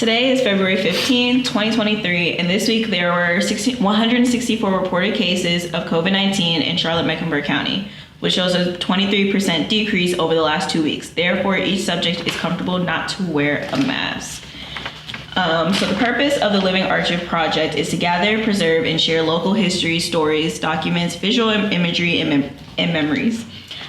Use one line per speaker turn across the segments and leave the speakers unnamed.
Today is February 15th, 2023, and this week there were 164 reported cases of COVID-19 in Charlotte-Mecklenburg County, which shows a 23% decrease over the last 2 weeks. Therefore, each subject is comfortable not to wear a mask. So the purpose of the Living Archive Project is to gather, preserve, and share local history, stories, documents, visual imagery, and memories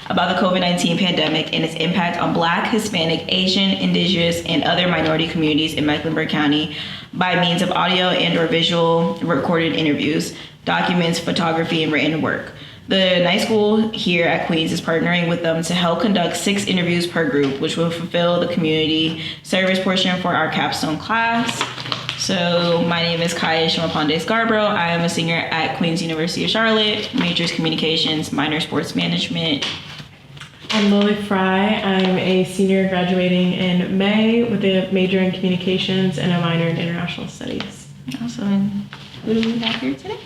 about the COVID-19 pandemic and its impact on Black, Hispanic, Asian, Indigenous, and other minority communities in Mecklenburg County by means of audio and or visual recorded interviews, documents, photography, and written work. The night school here at Queens is partnering with them to help conduct 6 interviews per group, which will fulfill the community service portion for our Capstone class. So my name is Kaya Shimaponde Scarborough. I am a senior at Queens University of Charlotte, major is communications, minor sports management.
I'm Lily Fry. I'm a senior graduating in May with a major in communications and a minor in international studies.
Awesome. Who do we have here today?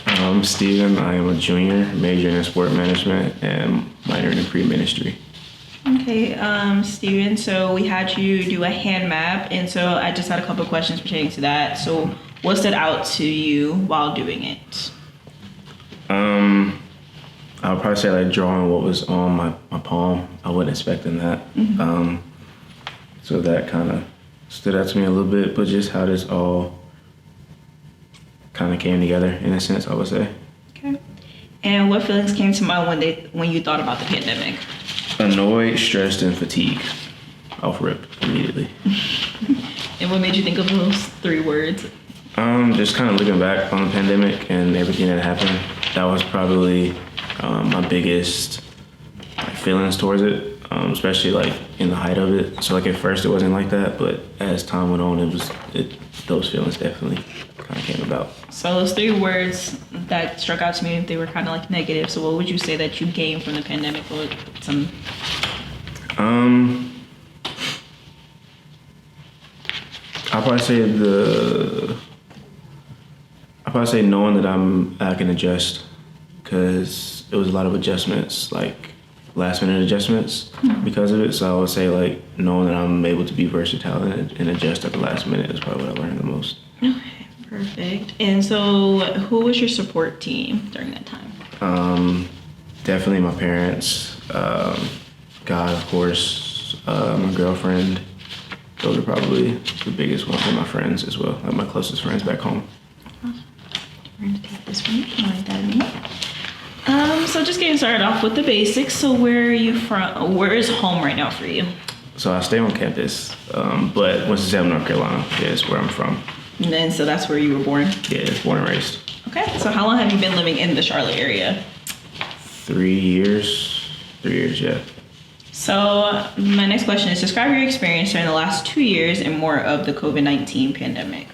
I'm Steven. I am a junior, majoring in sport management and minoring in pre-ministry.
Okay, Steven, so we had you do a hand map, and so I just had a couple of questions pertaining to that. So what stood out to you while doing it?
I would probably say like drawing what was on my palm. I wasn't expecting that.
Mm-hmm.
So that kind of stood out to me a little bit, but just how this all kind of came together in a sense, I would say. Okay.
And what feelings came to mind when you thought about the pandemic?
Annoyed, stressed, and fatigued. Off rip immediately.
And what made you think of those 3 words?
Just kind of looking back on the pandemic and everything that happened. That was probably my biggest feelings towards it, especially like in the height of it. So like at first it wasn't like that, but as time went on, those feelings definitely kind of came about.
So those 3 words that struck out to me, they were kind of like negative. So what would you say that you gained from the pandemic? What some?
I'll probably say knowing that I can adjust, because it was a lot of adjustments, like last minute adjustments because of it. So I would say like knowing that I'm able to be versatile and adjust at the last minute is probably what I learned the most.
Okay, perfect. And so who was your support team during that time?
Definitely my parents, God, of course, my girlfriend. Those are probably the biggest ones, and my friends as well, like my closest friends back home.
We're gonna take this one, write that in. So just getting started off with the basics. So where are you from? Where is home right now for you?
So I stay on campus, but Winston-Salem, North Carolina is where I'm from.
And then, so that's where you were born?
Yeah, born and raised.
Okay, so how long have you been living in the Charlotte area?
3 years. 3 years, yeah.
So my next question is, describe your experience during the last 2 years and more of the COVID-19 pandemic.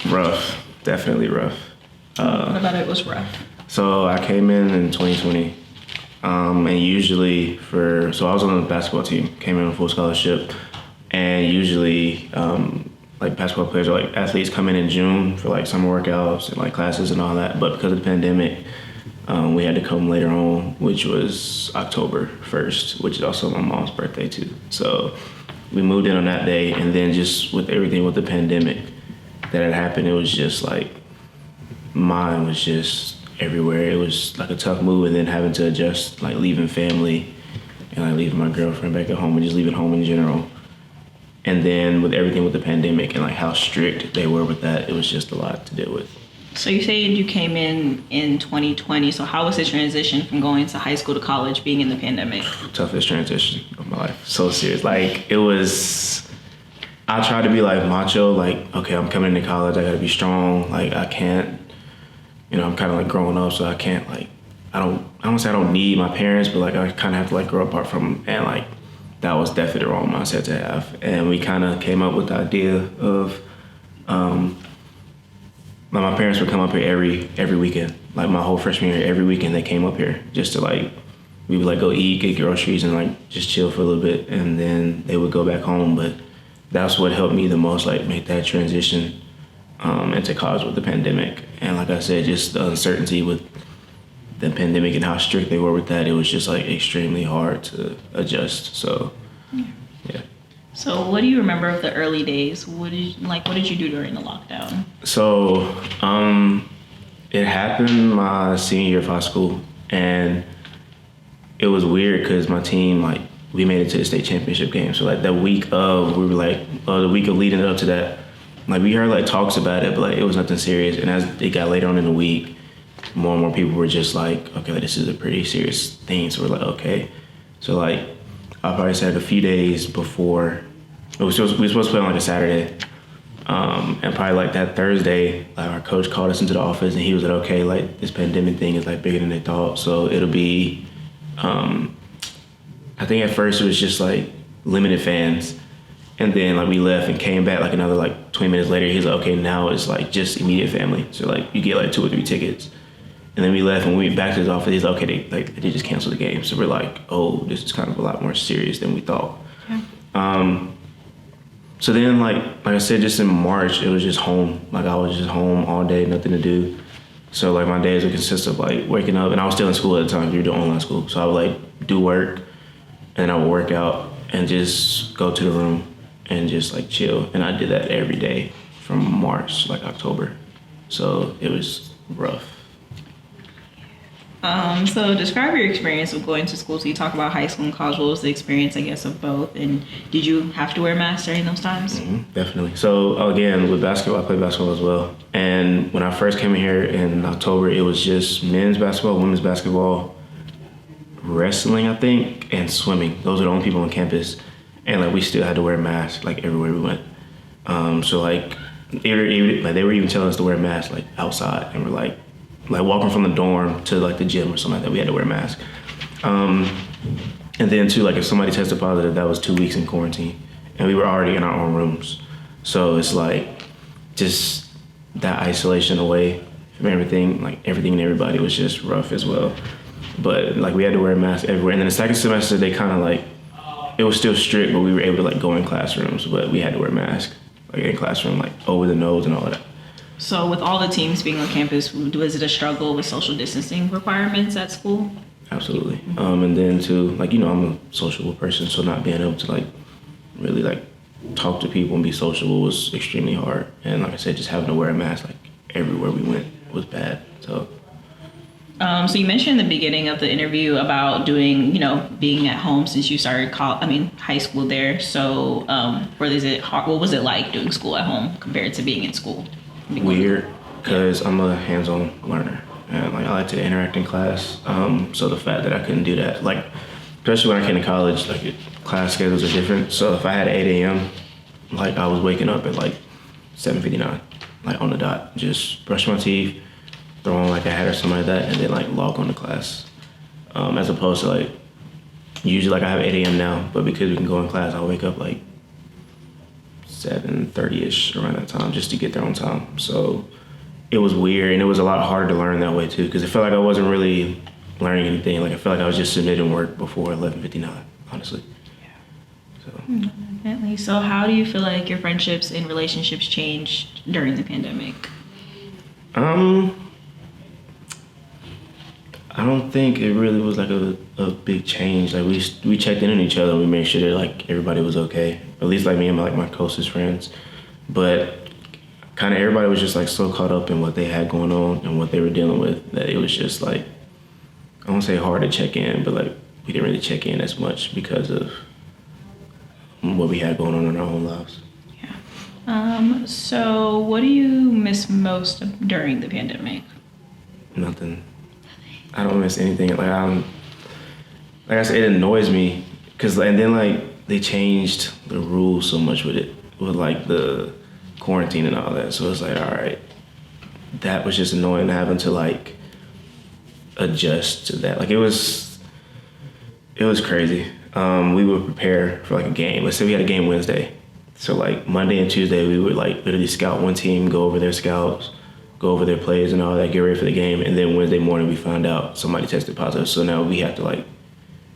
Rough, definitely rough.
What about it was rough?
So I came in 2020, and usually so I was on the basketball team, came in on full scholarship, and usually like basketball players or like athletes come in June for like summer workouts and like classes and all that, but because of the pandemic, we had to come later on, which was October 1st, which is also my mom's birthday too. So we moved in on that day, and then just with everything with the pandemic that had happened, it was just like, mine was just everywhere. It was like a tough move, and then having to adjust, like leaving family and like leaving my girlfriend back at home and just leaving home in general. And then with everything with the pandemic and like how strict they were with that, it was just a lot to deal with.
So you say you came in 2020. So how was the transition from going to high school to college being in the pandemic?
Toughest transition of my life. So serious. Like it was, I tried to be like macho, like, okay, I'm coming into college, I gotta be strong. Like I can't, I'm kind of like growing up, so I can't like, I don't say I don't need my parents, but like I kind of have to like grow apart from them. And like, that was definitely the wrong mindset to have. And we kind of came up with the idea of, like my parents would come up here every weekend. Like my whole freshman year, every weekend they came up here just to like, we would like go eat, get groceries, and like just chill for a little bit, and then they would go back home. But that's what helped me the most, like make that transition into college with the pandemic. And like I said, just the uncertainty with the pandemic and how strict they were with that, it was just like extremely hard to adjust. So, yeah.
So, what do you remember of the early days? What did you do during the lockdown?
So, it happened my senior year of high school, and it was weird because my team, like, we made it to the state championship game. So, like, the week of leading up to that, like, we heard, like, talks about it, but, like, it was nothing serious. And as it got later on in the week, more and more people were just like, okay, like, this is a pretty serious thing. So we're like, okay. So, like, I probably said a few days before, we were supposed to play on, like, a Saturday. And probably, like, that Thursday, like, our coach called us into the office and he was like, okay, like, this pandemic thing is, like, bigger than they thought. So it'll be, I think at first it was just, like, limited fans. And then, like, we left and came back, like, another, like, 20 minutes later. He's like, okay, now it's, like, just immediate family. So, like, you get, like, 2 or 3 tickets. And then we left and we went back to his office. He's like, okay, they just canceled the game. So we're like, oh, this is kind of a lot more serious than we thought. Yeah. So then, like I said, just in March, it was just home. Like, I was just home all day, nothing to do. So, like, my days would consist of, like, waking up. And I was still in school at the time. We were doing online school. So I would, like, do work. And I would work out and just go to the room and just, like, chill. And I did that every day from March, like, October. So it was rough.
So describe your experience of going to school. So you talk about high school and college. What was the experience, I guess, of both? And did you have to wear masks during those times?
Mm-hmm, definitely. So again, with basketball, I played basketball as well. And when I first came in here in October, it was just men's basketball, women's basketball, wrestling, I think, and swimming. Those are the only people on campus. And, like, we still had to wear masks, like, everywhere we went. So, like, they were even telling us to wear masks, like, outside. And we're like walking from the dorm to, like, the gym or something like that, we had to wear a mask. And then too, like, if somebody tested positive, that was 2 weeks in quarantine, and we were already in our own rooms. So it's like just that isolation away from everything, like, everything and everybody was just rough as well. But, like, we had to wear a mask everywhere. And then the second semester, they kind of, like, it was still strict, but we were able to, like, go in classrooms, but we had to wear a mask, like, in classroom, like, over the nose and all of that.
So with all the teams being on campus, was it a struggle with social distancing requirements at school?
Absolutely. And then too, like, you know, I'm a sociable person, so not being able to, like, really, like, talk to people and be sociable was extremely hard. And like I said, just having to wear a mask, like, everywhere we went was bad. So
so you mentioned in the beginning of the interview about doing, you know, being at home since you started high school there. So what was it like doing school at home compared to being in school?
Weird, because I'm a hands-on learner. And, like, I like to interact in class. So the fact that I couldn't do that, like, especially when I came to college, like, class schedules are different. So if I had 8 a.m., like, I was waking up at, like, 7:59, like, on the dot. Just brush my teeth, throw on, like, a hat or something like that, and then, like, log on to class. As opposed to, like, usually, like, I have 8 a.m. now, but because we can go in class, I'll wake up, like, 7:30ish around that time just to get there on time. So it was weird, and it was a lot harder to learn that way too, because it felt like I wasn't really learning anything. Like, I felt like I was just submitting work before 11:59, honestly. Yeah. So.
Definitely. So how do you feel like your friendships and relationships changed during the pandemic?
I don't think it really was like a big change. Like, we checked in on each other and we made sure that, like, everybody was okay. At least, like, me and my closest friends. But kind of everybody was just, like, so caught up in what they had going on and what they were dealing with that it was just, like, I won't say hard to check in, but, like, we didn't really check in as much because of what we had going on in our own lives.
Yeah. So what do you miss most during the pandemic?
Nothing. I don't miss anything. Like I said, it annoys me because, and then, like, they changed the rules so much with it, with, like, the quarantine and all that. So it's like, all right, that was just annoying having to, like, adjust to that. Like, it was crazy. We would prepare for, like, a game. Let's say we had a game Wednesday. So, like, Monday and Tuesday, we would, like, literally scout one team, go over their scouts, go over their plays and all that, get ready for the game. And then Wednesday morning, we found out somebody tested positive. So now we have to, like,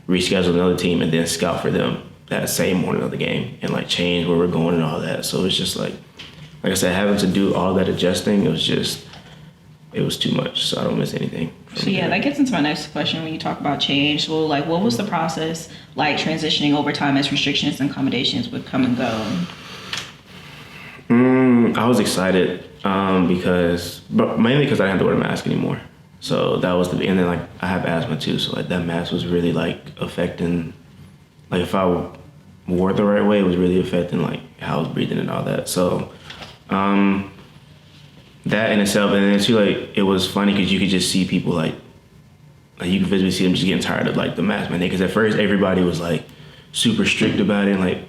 reschedule another team and then scout for them that same morning of the game and, like, change where we're going and all that. So it's just like I said, having to do all that adjusting, it was just it was too much, so I don't miss anything.
So yeah, that gets into my next question when you talk about change. So like, what was the process like transitioning over time as restrictions and accommodations would come and go?
I was excited but mainly because I didn't have to wear a mask anymore. So that was and then like I have asthma too, so like that mask was really like affecting, like if I wore it the right way, it was really affecting like how I was breathing and all that. So that in itself, and then too, like it was funny because you could just see people like you could visibly see them just getting tired of like the mask mandate. Because at first everybody was like super strict about it, and like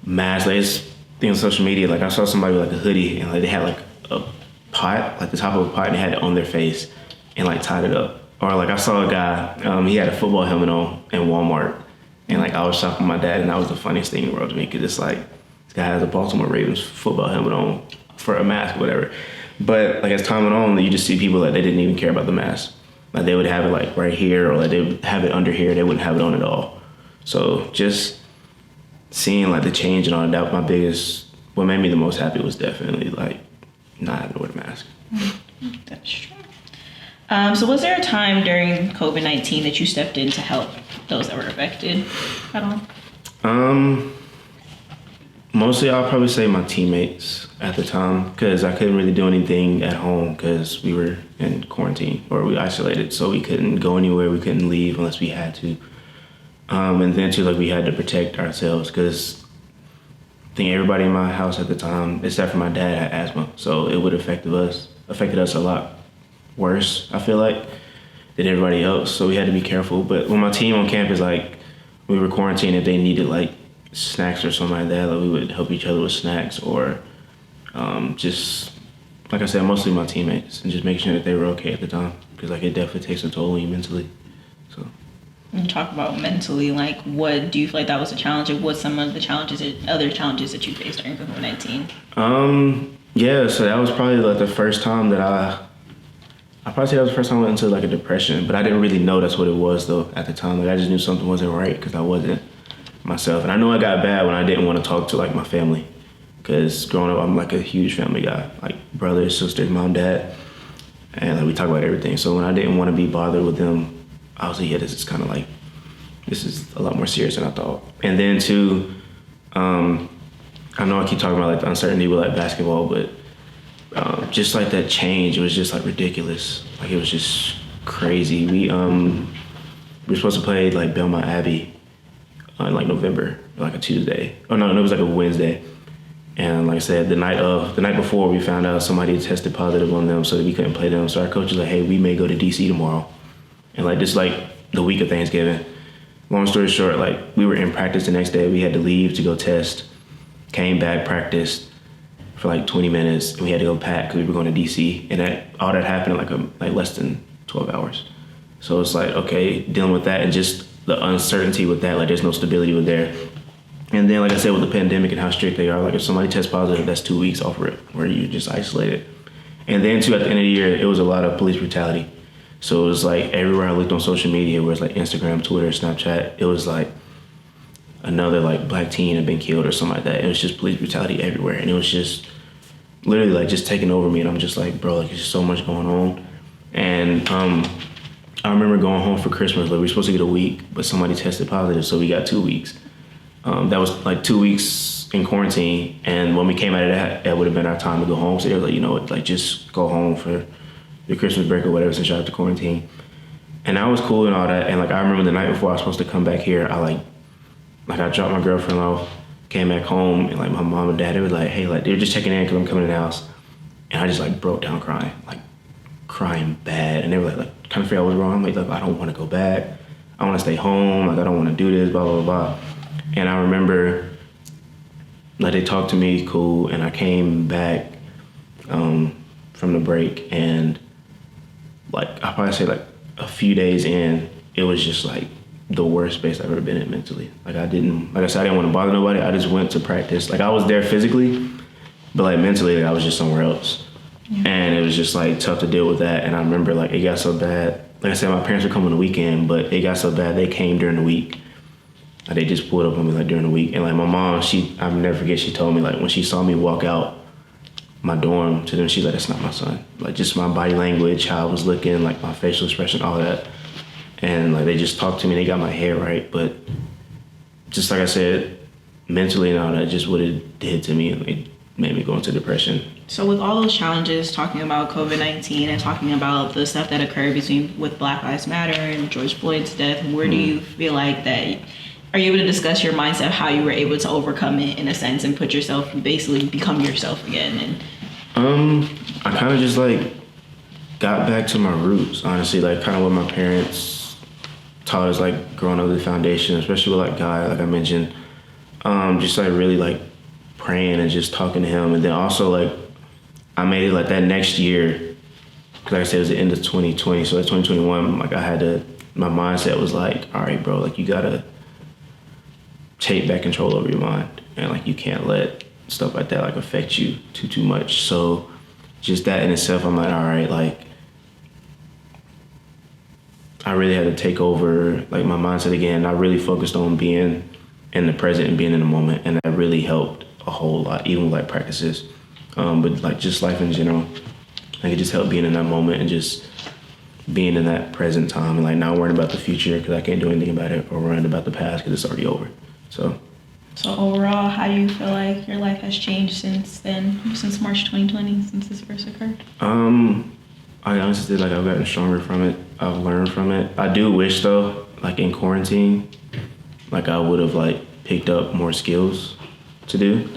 masks. Like it's thing on social media. Like I saw somebody with like a hoodie and like they had like a pot, like the top of a pot, and they had it on their face and like tied it up. Or like I saw a guy, he had a football helmet on in Walmart, and like I was shopping with my dad, and that was the funniest thing in the world to me because it's like this guy has a Baltimore Ravens football helmet on for a mask or whatever. But like as time went on, you just see people that they didn't even care about the mask. Like they would have it like right here, or like they would have it under here. They wouldn't have it on at all. So just seeing like the change and all that, what made me the most happy was definitely like not having to wear a mask.
That's true. So was there a time during COVID-19 that you stepped in to help those that were affected at all?
Mostly I'll probably say my teammates at the time, because I couldn't really do anything at home because we were in quarantine or we isolated, so we couldn't go anywhere, we couldn't leave unless we had to. And then too, like we had to protect ourselves because I think everybody in my house at the time, except for my dad, had asthma, so it would affected us a lot worse, I feel like, than everybody else. So we had to be careful. But when my team on campus, like we were quarantined, if they needed like snacks or something like that, like we would help each other with snacks, or just like I said, mostly my teammates, and just making sure that they were okay at the time, because like it definitely takes a toll on you mentally. So
you talk about mentally, like what do you feel like that was a challenge, or what some of the other challenges that you faced during COVID-19?
Yeah, so that was probably like the first time that I probably say that was the first time I went into like a depression, but I didn't really know that's what it was though at the time. Like I just knew something wasn't right because I wasn't myself. And I know I got bad when I didn't want to talk to like my family, because growing up I'm like a huge family guy, like brothers, sisters, mom, dad, and like we talk about everything. So when I didn't want to be bothered with them, I was like, yeah, this is a lot more serious than I thought. And then too, I know I keep talking about like the uncertainty with like basketball, but just like that change, it was just like ridiculous. Like it was just crazy. We were supposed to play like Belmont Abbey in like November, like a Tuesday. Oh no, it was like a Wednesday. And like I said, the night before, we found out somebody had tested positive on them, so that we couldn't play them. So our coach was like, hey, we may go to DC tomorrow. And like just like the week of Thanksgiving. Long story short, like we were in practice the next day. We had to leave to go test. Came back, practiced for like 20 minutes, and we had to go pack because we were going to DC. And all that happened in like less than 12 hours. So it's like, okay, dealing with that and just the uncertainty with that, like there's no stability with there. And then, like I said, with the pandemic and how strict they are, like if somebody tests positive, that's 2 weeks off rip where you just isolated. And then too, at the end of the year, it was a lot of police brutality. So it was like everywhere I looked on social media, where it's like Instagram, Twitter, Snapchat, it was like another like black teen had been killed or something like that. It was just police brutality everywhere. And it was just literally like just taking over me. And I'm just like, bro, like there's just so much going on. And I remember going home for Christmas, like we were supposed to get a week, but somebody tested positive, so we got 2 weeks. That was like 2 weeks in quarantine, and when we came out of that would have been our time to go home. So they were like, you know what, like just go home for your Christmas break or whatever since you have to quarantine. And that was cool and all that. And like I remember the night before I was supposed to come back here, I dropped my girlfriend off, came back home, and like my mom and dad, they were like, hey, like they were just checking in because I'm coming in the house. And I just like broke down crying bad. And they were like trying to figure out what's wrong. I'm like, look, I don't want to go back. I want to stay home. Like I don't want to do this, blah, blah, blah. And I remember like they talked to me, cool, and I came back from the break, and like I'll probably say like a few days in, it was just like the worst space I've ever been in mentally. Like I didn't want to bother nobody. I just went to practice. Like I was there physically, but like mentally, like, I was just somewhere else. Yeah. And it was just like tough to deal with that. And I remember like it got so bad. Like I said, my parents were coming the weekend, but it got so bad they came during the week. Like they just pulled up on me like during the week. And like my mom, I'll never forget, she told me like when she saw me walk out my dorm to them. She's like, that's not my son. Like just my body language, how I was looking, like my facial expression, all that. And like they just talked to me, they got my hair right. But just like I said, mentally and all that, just what it did to me, it made me go into depression.
So with all those challenges, talking about COVID-19 and talking about the stuff that occurred with Black Lives Matter and George Floyd's death, where do you feel like that, are you able to discuss your mindset of how you were able to overcome it in a sense and put yourself, basically become yourself again? And
I kind of just like got back to my roots, honestly, like kind of what my parents taught us, like growing up with the foundation, especially with like God, like I mentioned, just like really like praying and just talking to him. And then also like I made it like that next year, because like I said, it was the end of 2020. So at 2021, like my mindset was like, all right, bro, like you gotta take back control over your mind. And like you can't let stuff like that like affect you too much. So just that in itself, I'm like, all right, like I really had to take over like my mindset again. I really focused on being in the present and being in the moment, and that really helped a whole lot, even with like practices. But like just life in general, like it just helped being in that moment and just being in that present time and like not worrying about the future because I can't do anything about it, or worrying about the past because it's already over. So
overall, how do you feel like your life has changed since then, since March 2020, since this first occurred?
I honestly like I've gotten stronger from it. I've learned from it. I do wish though, like in quarantine, like I would have like picked up more skills to do.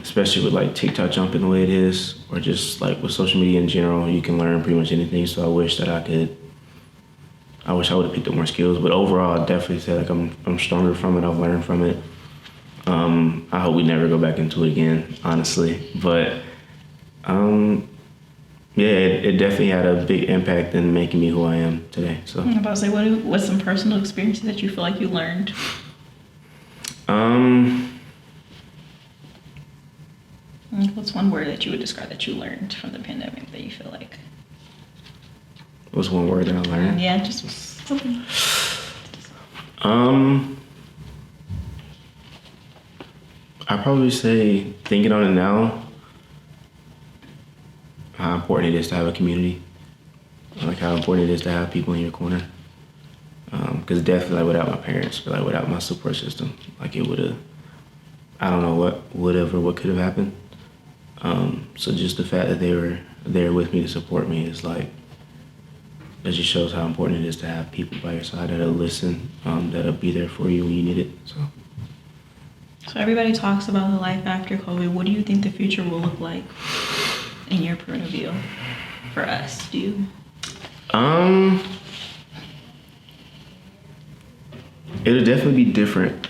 Especially with like TikTok jumping the way it is, or just like with social media in general, you can learn pretty much anything. So I wish I would have picked up more skills. But overall, I definitely say like I'm stronger from it. I've learned from it. I hope we never go back into it again, honestly. But yeah, it definitely had a big impact in making me who I am today. So
I'm about to say, what's some personal experiences that you feel like you learned? What's one word that you would describe that you learned from the pandemic that you feel like?
What's one word that I learned?
Yeah, just something.
I'd probably say, thinking on it now, how important it is to have a community. Like how important it is to have people in your corner. Because definitely like without my parents, but like without my support system, like it would have, I don't know what could have happened. So just the fact that they were there with me to support me is like, it just shows how important it is to have people by your side that'll listen, that'll be there for you when you need it.
So everybody talks about the life after COVID. What do you think the future will look like in your point of view for us? Do you?
It'll definitely be different.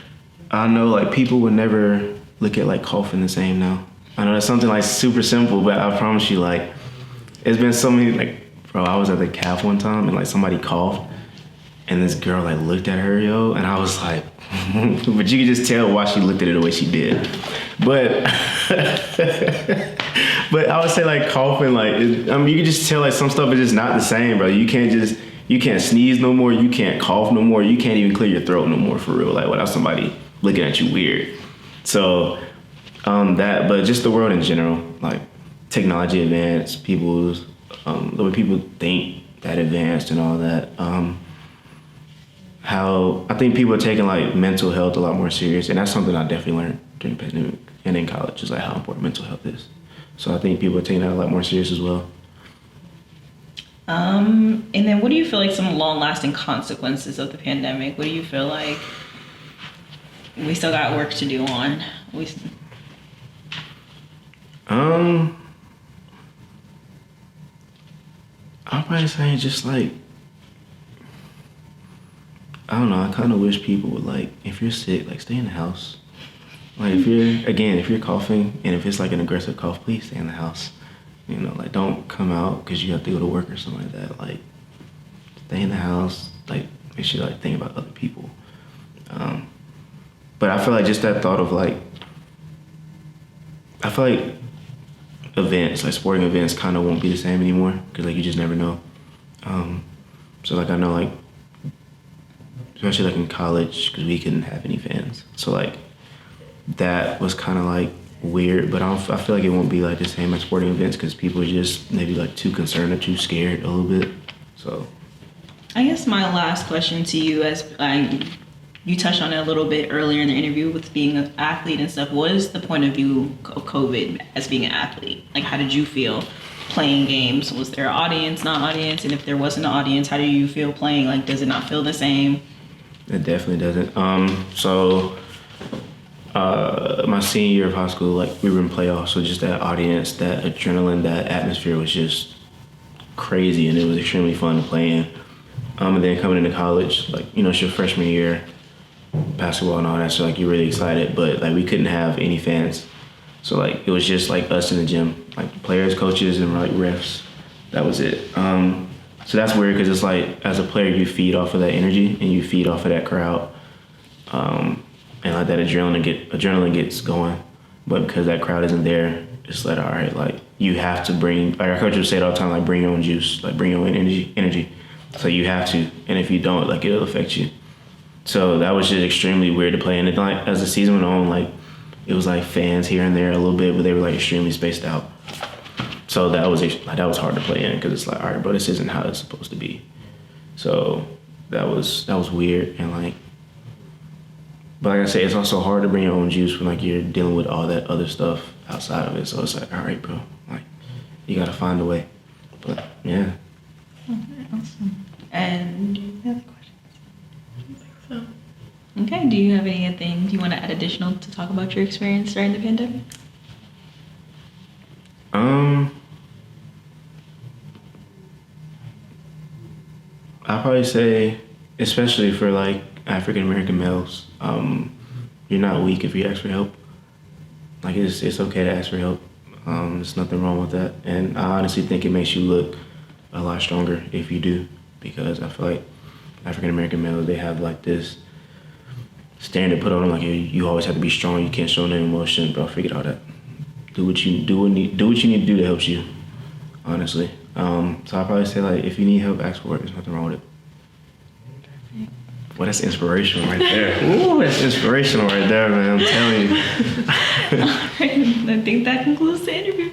I know like people would never look at like coughing the same now. I know that's something like super simple, but I promise you, like, it's been so many, like, bro, I was at the calf one time and like somebody coughed and this girl like looked at her, yo, and I was like, but you could just tell why she looked at it the way she did. But, but I would say like coughing, like, you can just tell like some stuff is just not the same, bro. You can't sneeze no more. You can't cough no more. You can't even clear your throat no more for real, like without somebody looking at you weird. So but just the world in general, like technology advanced, the way people think that advanced and all that. How I think people are taking like mental health a lot more serious, and that's something I definitely learned during the pandemic and in college, is like how important mental health is. So I think people are taking that a lot more serious as well.
And then what do you feel like some long-lasting consequences of the pandemic? What do you feel like we still got work to do on?
I'll probably say just like, I don't know, I kind of wish people would like, if you're sick, like stay in the house. Like if you're coughing and if it's like an aggressive cough, please stay in the house. You know, like don't come out because you have to go to work or something like that. Like stay in the house, like make sure you like think about other people. But I feel like just that thought of like, I feel like events, like sporting events kind of won't be the same anymore because like you just never know. So like I know like, especially like in college, because we couldn't have any fans. So like that was kind of like weird, but I feel like it won't be like the same at sporting events because people are just maybe like too concerned or too scared a little bit. So
I guess my last question to you, as you touched on it a little bit earlier in the interview with being an athlete and stuff. What is the point of view of COVID as being an athlete? Like, how did you feel playing games? Was there an audience, not audience? And if there wasn't an audience, how do you feel playing? Like, does it not feel the same?
it definitely doesn't. My senior year of high school, like we were in playoffs, so just that audience, that adrenaline, that atmosphere was just crazy, and it was extremely fun to play in. And then coming into college, like it's your freshman year, basketball and all that, so like you're really excited, but like we couldn't have any fans, so like it was just like us in the gym, like players, coaches, and like refs. That was it. So that's weird because it's like as a player you feed off of that energy and you feed off of that crowd. And like that adrenaline gets going, but because that crowd isn't there, it's like, all right, like you have to bring, like our coach would say it all the time, like bring your own juice, like bring your own energy. So you have to, and if you don't, like it'll affect you. So that was just extremely weird to play. And it, like as the season went on, like it was like fans here and there a little bit, but they were like extremely spaced out. So that was hard to play in because it's like, all right, bro, this isn't how it's supposed to be. So that was weird, and like, but like I said, it's also hard to bring your own juice when like you're dealing with all that other stuff outside of it. So it's like, all right, bro, like you gotta find a way. But yeah.
Okay, awesome. And do you have any questions?
I don't think so.
Okay. Do you have anything you want to add additional to talk about your experience during the pandemic?
I'll probably say, especially for like African American males, you're not weak if you ask for help. Like it's okay to ask for help. There's nothing wrong with that, and I honestly think it makes you look a lot stronger if you do, because I feel like African American males, they have like this standard put on them, like you always have to be strong, you can't show no emotion. Bro, forget all that. Do what you need to do that helps you, honestly. So I'll probably say, like, if you need help, ask for it. There's nothing wrong with it. Well, that's inspirational right there. Ooh, that's inspirational right there, man. I'm telling you.
All right. I think that concludes the interview.